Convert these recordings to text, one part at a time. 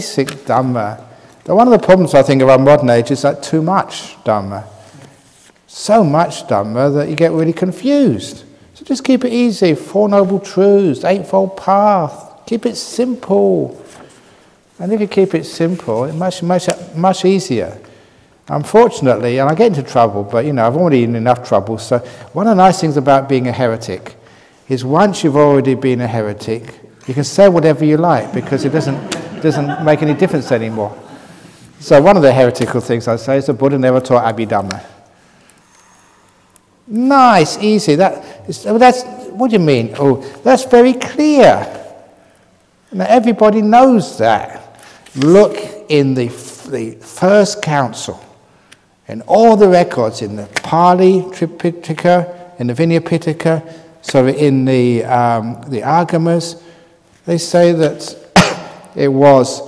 basic Dhamma. One of the problems, I think, of our modern age is that too much Dhamma. So much Dhamma that you get really confused. So just keep it easy. Four Noble Truths, Eightfold Path. Keep it simple. And if you keep it simple, it's much easier. Unfortunately, and I get into trouble, but I've already in enough trouble. So one of the nice things about being a heretic is once you've already been a heretic, you can say whatever you like because it doesn't make any difference anymore. So one of the heretical things I say is the Buddha never taught Abhidhamma. Nice, easy. That's what do you mean? Oh, that's very clear. Now everybody knows that. Look in the first council, in all the records, in the Pali Tripitaka, in the Vinaya Pitaka, in the Agamas, they say that it was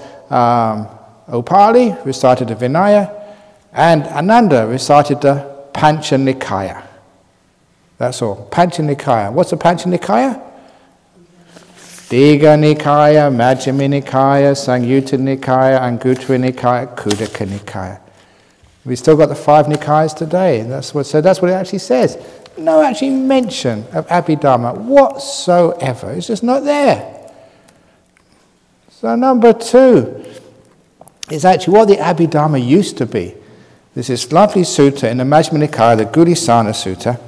Upali recited the Vinaya, and Ananda recited the Pancha Nikaya. That's all. Pancha Nikaya. What's a Pancha Nikaya? Digha Nikaya, Majjhima Nikaya, Samyutta Nikaya, Anguttara Nikaya, Khuddaka Nikaya. We've still got the 5 Nikayas today. That's what it actually says. No actually mention of Abhidhamma whatsoever. It's just not there. So number 2 is actually what the Abhidhamma used to be. There's this lovely sutta in the Majjhima Nikaya, the Gudisana Sutta,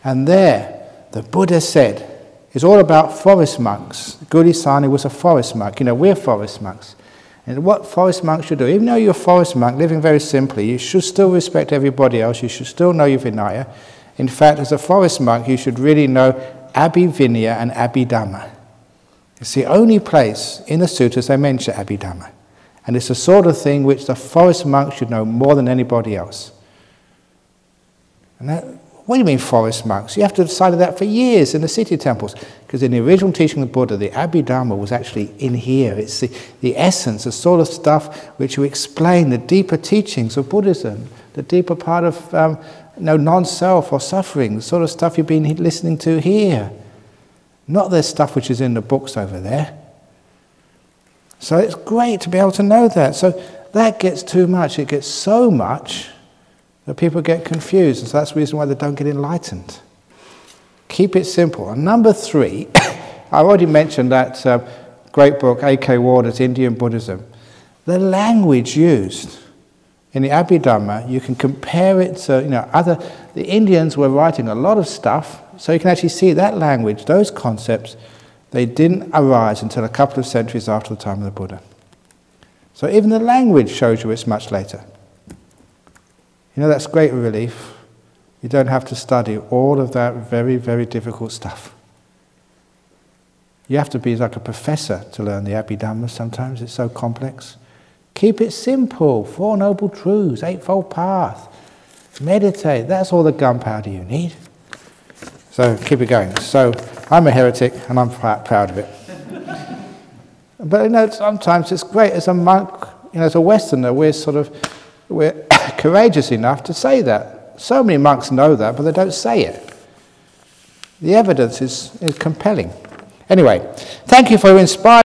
and there the Buddha said, it's all about forest monks. Gudisana was a forest monk. We're forest monks. And what forest monks should do, even though you're a forest monk living very simply, you should still respect everybody else. You should still know your Vinaya. In fact, as a forest monk, you should really know Abhivinaya and Abhidhamma. It's the only place in the sutras they mention Abhidhamma. And it's the sort of thing which the forest monk should know more than anybody else. And what do you mean forest monks? You have to have decided that for years in the city temples. Because in the original teaching of the Buddha, the Abhidhamma was actually in here. It's the essence, the sort of stuff which will explain the deeper teachings of Buddhism, the deeper part of non-self or suffering, the sort of stuff you've been listening to here. Not the stuff which is in the books over there. So it's great to be able to know that. So that gets too much. It gets so much that people get confused. And so that's the reason why they don't get enlightened. Keep it simple. And number 3, I already mentioned that great book, A.K. Warder's Indian Buddhism. The language used in the Abhidhamma, you can compare it to, the Indians were writing a lot of stuff, so you can actually see that language, those concepts, they didn't arise until a couple of centuries after the time of the Buddha. So even the language shows you it's much later. That's great relief. You don't have to study all of that very, very difficult stuff. You have to be like a professor to learn the Abhidhamma sometimes. It's so complex. Keep it simple. 4 Noble Truths, Eightfold Path. Meditate. That's all the gunpowder you need. So keep it going. So I'm a heretic and I'm proud of it. But sometimes it's great. As a monk, as a Westerner, we're courageous enough to say that. So many monks know that, but they don't say it. The evidence is compelling. Anyway, thank you for inspiring.